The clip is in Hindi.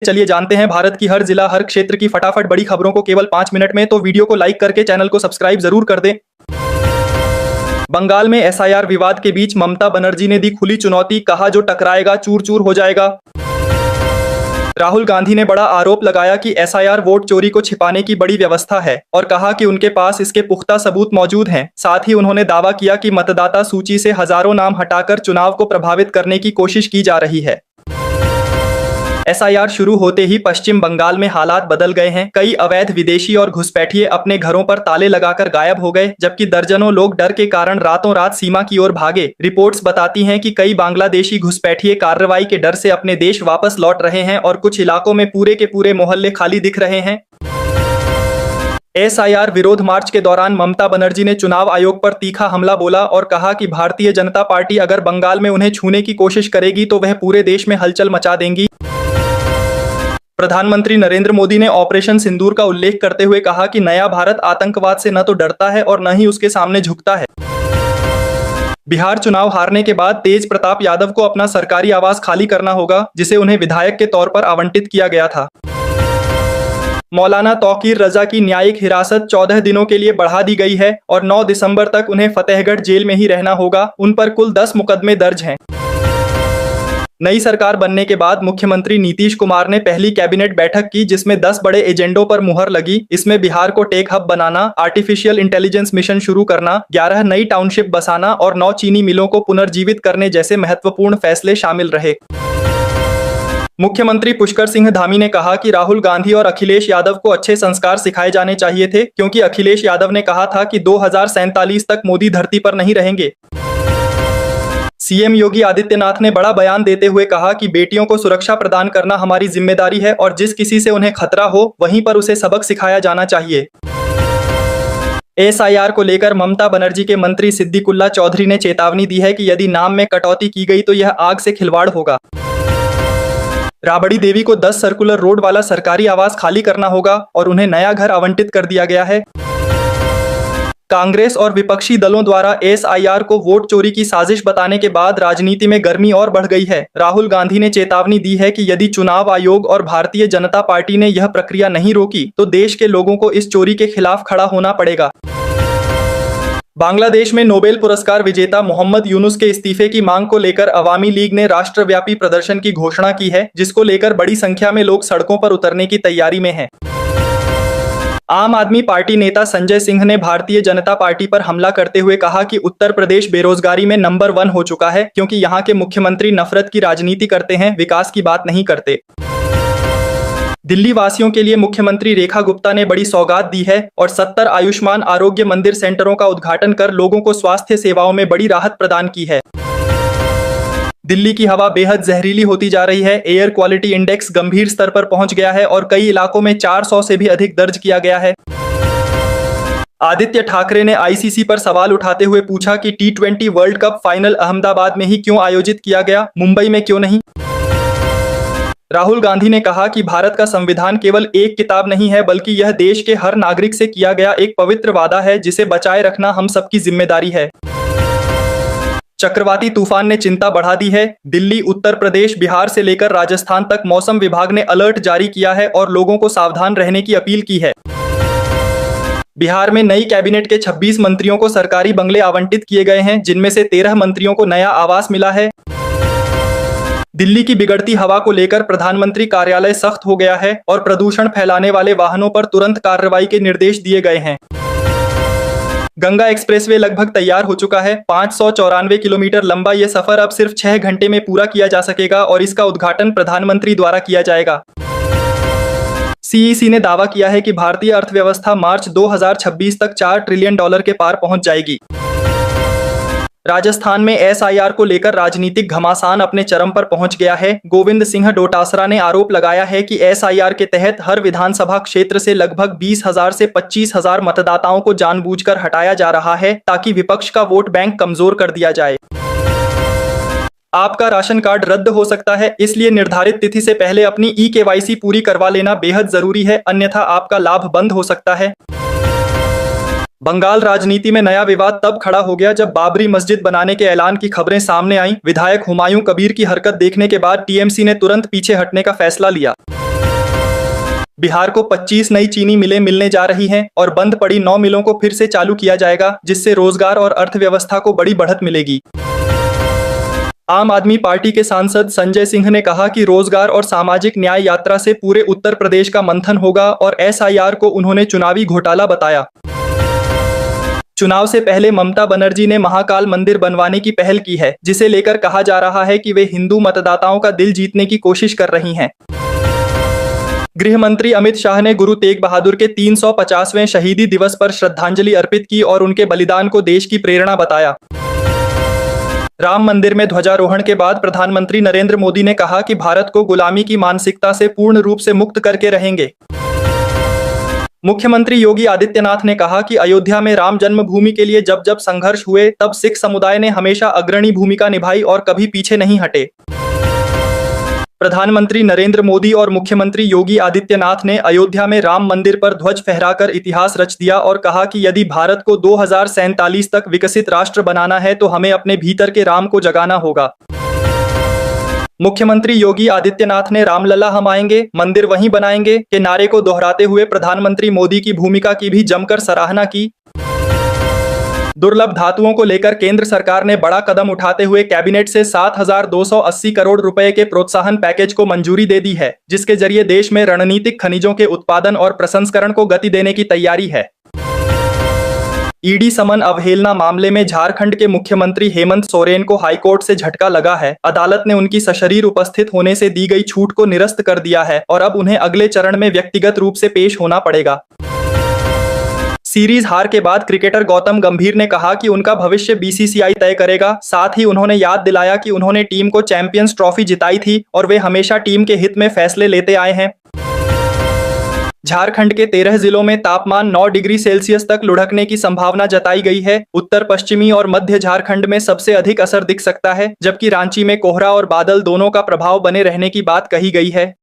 चलिए जानते हैं भारत की हर जिला हर क्षेत्र की फटाफट बड़ी खबरों को केवल 5 मिनट में। तो वीडियो को लाइक करके चैनल को सब्सक्राइब जरूर कर दें। बंगाल में एसआईआर विवाद के बीच ममता बनर्जी ने दी खुली चुनौती, कहा जो टकराएगा चूर चूर हो जाएगा। राहुल गांधी ने बड़ा आरोप लगाया कि एसआईआर वोट चोरी को छिपाने की बड़ी व्यवस्था है और कहा कि उनके पास इसके पुख्ता सबूत मौजूद हैं। साथ ही उन्होंने दावा किया कि मतदाता सूची से हजारों नाम हटाकर चुनाव को प्रभावित करने की कोशिश की जा रही है। एसआईआर शुरू होते ही पश्चिम बंगाल में हालात बदल गए हैं। कई अवैध विदेशी और घुसपैठिए अपने घरों पर ताले लगाकर गायब हो गए, जबकि दर्जनों लोग डर के कारण रातों रात सीमा की ओर भागे। रिपोर्ट्स बताती हैं कि कई बांग्लादेशी घुसपैठिए कार्रवाई के डर से अपने देश वापस लौट रहे हैं और कुछ इलाकों में पूरे के पूरे मोहल्ले खाली दिख रहे हैं। एसआईआर विरोध मार्च के दौरान ममता बनर्जी ने चुनाव आयोग पर तीखा हमला बोला और कहा कि भारतीय जनता पार्टी अगर बंगाल में उन्हें छूने की कोशिश करेगी तो वह पूरे देश में हलचल मचा देंगी। प्रधानमंत्री नरेंद्र मोदी ने ऑपरेशन सिंदूर का उल्लेख करते हुए कहा कि नया भारत आतंकवाद से न तो डरता है और न ही उसके सामने झुकता है। बिहार चुनाव हारने के बाद तेज प्रताप यादव को अपना सरकारी आवास खाली करना होगा, जिसे उन्हें विधायक के तौर पर आवंटित किया गया था। मौलाना तौकीर रजा की न्यायिक हिरासत 14 दिनों के लिए बढ़ा दी गई है और 9 दिसंबर तक उन्हें फतेहगढ़ जेल में ही रहना होगा। उन पर कुल 10 मुकदमे दर्ज हैं। नई सरकार बनने के बाद मुख्यमंत्री नीतीश कुमार ने पहली कैबिनेट बैठक की, जिसमें 10 बड़े एजेंडों पर मुहर लगी। इसमें बिहार को टेक हब बनाना, आर्टिफिशियल इंटेलिजेंस मिशन शुरू करना, 11 नई टाउनशिप बसाना और 9 चीनी मिलों को पुनर्जीवित करने जैसे महत्वपूर्ण फैसले शामिल रहे। मुख्यमंत्री पुष्कर सिंह धामी ने कहा कि राहुल गांधी और अखिलेश यादव को अच्छे संस्कार सिखाए जाने चाहिए थे, क्योंकि अखिलेश यादव ने कहा था कि 2047 तक मोदी धरती पर नहीं रहेंगे। सीएम योगी आदित्यनाथ ने बड़ा बयान देते हुए कहा कि बेटियों को सुरक्षा प्रदान करना हमारी जिम्मेदारी है और जिस किसी से उन्हें खतरा हो वहीं पर उसे सबक सिखाया जाना चाहिए। एसआईआर को लेकर ममता बनर्जी के मंत्री सिद्दीकुल्ला चौधरी ने चेतावनी दी है कि यदि नाम में कटौती की गई तो यह आग से खिलवाड़ होगा। राबड़ी देवी को 10 सर्कुलर रोड वाला सरकारी आवास खाली करना होगा और उन्हें नया घर आवंटित कर दिया गया है। कांग्रेस और विपक्षी दलों द्वारा एसआईआर को वोट चोरी की साजिश बताने के बाद राजनीति में गर्मी और बढ़ गई है। राहुल गांधी ने चेतावनी दी है कि यदि चुनाव आयोग और भारतीय जनता पार्टी ने यह प्रक्रिया नहीं रोकी तो देश के लोगों को इस चोरी के खिलाफ खड़ा होना पड़ेगा। बांग्लादेश में नोबेल पुरस्कार विजेता मोहम्मद यूनुस के इस्तीफे की मांग को लेकर अवामी लीग ने राष्ट्रव्यापी प्रदर्शन की घोषणा की है, जिसको लेकर बड़ी संख्या में लोग सड़कों पर उतरने की तैयारी में हैं। आम आदमी पार्टी नेता संजय सिंह ने भारतीय जनता पार्टी पर हमला करते हुए कहा कि उत्तर प्रदेश बेरोजगारी में नंबर 1 हो चुका है, क्योंकि यहाँ के मुख्यमंत्री नफरत की राजनीति करते हैं, विकास की बात नहीं करते। दिल्ली वासियों के लिए मुख्यमंत्री रेखा गुप्ता ने बड़ी सौगात दी है और 70 आयुष्मान आरोग्य मंदिर सेंटरों का उद्घाटन कर लोगों को स्वास्थ्य सेवाओं में बड़ी राहत प्रदान की है। दिल्ली की हवा बेहद जहरीली होती जा रही है। एयर क्वालिटी इंडेक्स गंभीर स्तर पर पहुंच गया है और कई इलाकों में 400 से भी अधिक दर्ज किया गया है। आदित्य ठाकरे ने आईसीसी पर सवाल उठाते हुए पूछा कि T20 world cup final Ahmedabad में ही क्यों आयोजित किया गया, मुंबई में क्यों नहीं। राहुल गांधी ने कहा कि भारत का संविधान केवल एक किताब नहीं है, बल्कि यह देश के हर नागरिक से किया गया एक पवित्र वादा है, जिसे बचाए रखना हम सबकी जिम्मेदारी है। चक्रवाती तूफान ने चिंता बढ़ा दी है। दिल्ली, उत्तर प्रदेश, बिहार से लेकर राजस्थान तक मौसम विभाग ने अलर्ट जारी किया है और लोगों को सावधान रहने की अपील की है। बिहार में नई कैबिनेट के 26 मंत्रियों को सरकारी बंगले आवंटित किए गए हैं, जिनमें से 13 मंत्रियों को नया आवास मिला है। दिल्ली की बिगड़ती हवा को लेकर प्रधानमंत्री कार्यालय सख्त हो गया है और प्रदूषण फैलाने वाले वाहनों पर तुरंत कार्रवाई के निर्देश दिए गए हैं। गंगा एक्सप्रेसवे लगभग तैयार हो चुका है। 594 किलोमीटर लंबा यह सफर अब सिर्फ 6 घंटे में पूरा किया जा सकेगा और इसका उद्घाटन प्रधानमंत्री द्वारा किया जाएगा। सीईसी ने दावा किया है कि भारतीय अर्थव्यवस्था मार्च 2026 तक $4 ट्रिलियन के पार पहुंच जाएगी। राजस्थान में एसआईआर को लेकर राजनीतिक घमासान अपने चरम पर पहुंच गया है। गोविंद सिंह डोटासरा ने आरोप लगाया है कि एसआईआर के तहत हर विधानसभा क्षेत्र से लगभग 20,000 से 25,000 मतदाताओं को जानबूझकर हटाया जा रहा है, ताकि विपक्ष का वोट बैंक कमजोर कर दिया जाए। आपका राशन कार्ड रद्द हो सकता है, इसलिए निर्धारित तिथि से पहले अपनी ई-केवाईसी पूरी करवा लेना बेहद जरूरी है, अन्यथा आपका लाभ बंद हो सकता है। बंगाल राजनीति में नया विवाद तब खड़ा हो गया जब बाबरी मस्जिद बनाने के ऐलान की खबरें सामने आईं। विधायक हुमायूं कबीर की हरकत देखने के बाद टीएमसी ने तुरंत पीछे हटने का फैसला लिया। बिहार को 25 नई चीनी मिलें मिलने जा रही हैं और बंद पड़ी 9 मिलों को फिर से चालू किया जाएगा, जिससे रोजगार और अर्थव्यवस्था को बड़ी बढ़त मिलेगी। आम आदमी पार्टी के सांसद संजय सिंह ने कहा कि रोजगार और सामाजिक न्याय यात्रा से पूरे उत्तर प्रदेश का मंथन होगा और एसआईआर को उन्होंने चुनावी घोटाला बताया। चुनाव से पहले ममता बनर्जी ने महाकाल मंदिर बनवाने की पहल की है, जिसे लेकर कहा जा रहा है कि वे हिंदू मतदाताओं का दिल जीतने की कोशिश कर रही हैं। गृह मंत्री अमित शाह ने गुरु तेग बहादुर के 350वें शहीदी दिवस पर श्रद्धांजलि अर्पित की और उनके बलिदान को देश की प्रेरणा बताया। राम मंदिर में ध्वजारोहण के बाद प्रधानमंत्री नरेंद्र मोदी ने कहा कि भारत को गुलामी की मानसिकता से पूर्ण रूप से मुक्त करके रहेंगे। मुख्यमंत्री योगी आदित्यनाथ ने कहा कि अयोध्या में राम जन्मभूमि के लिए जब जब संघर्ष हुए तब सिख समुदाय ने हमेशा अग्रणी भूमिका निभाई और कभी पीछे नहीं हटे। प्रधानमंत्री नरेंद्र मोदी और मुख्यमंत्री योगी आदित्यनाथ ने अयोध्या में राम मंदिर पर ध्वज फहराकर इतिहास रच दिया और कहा कि यदि भारत को 2047 तक विकसित राष्ट्र बनाना है तो हमें अपने भीतर के राम को जगाना होगा। मुख्यमंत्री योगी आदित्यनाथ ने रामलला हम आएंगे, मंदिर वहीं बनाएंगे के नारे को दोहराते हुए प्रधानमंत्री मोदी की भूमिका की भी जमकर सराहना की। दुर्लभ धातुओं को लेकर केंद्र सरकार ने बड़ा कदम उठाते हुए कैबिनेट से 7,280 करोड़ रुपए के प्रोत्साहन पैकेज को मंजूरी दे दी है, जिसके जरिए देश में रणनीतिक खनिजों के उत्पादन और प्रसंस्करण को गति देने की तैयारी है। ईडी समन अवहेलना मामले में झारखंड के मुख्यमंत्री हेमंत सोरेन को हाईकोर्ट से झटका लगा है। अदालत ने उनकी सशरीर उपस्थित होने से दी गई छूट को निरस्त कर दिया है और अब उन्हें अगले चरण में व्यक्तिगत रूप से पेश होना पड़ेगा। सीरीज हार के बाद क्रिकेटर गौतम गंभीर ने कहा कि उनका भविष्य बीसीसीआई तय करेगा। साथ ही उन्होंने याद दिलाया कि उन्होंने टीम को चैंपियंस ट्रॉफी जिताई थी और वे हमेशा टीम के हित में फैसले लेते आए हैं। झारखंड के 13 जिलों में तापमान 9 डिग्री सेल्सियस तक लुढ़कने की संभावना जताई गई है। उत्तर पश्चिमी और मध्य झारखंड में सबसे अधिक असर दिख सकता है, जबकि रांची में कोहरा और बादल दोनों का प्रभाव बने रहने की बात कही गई है।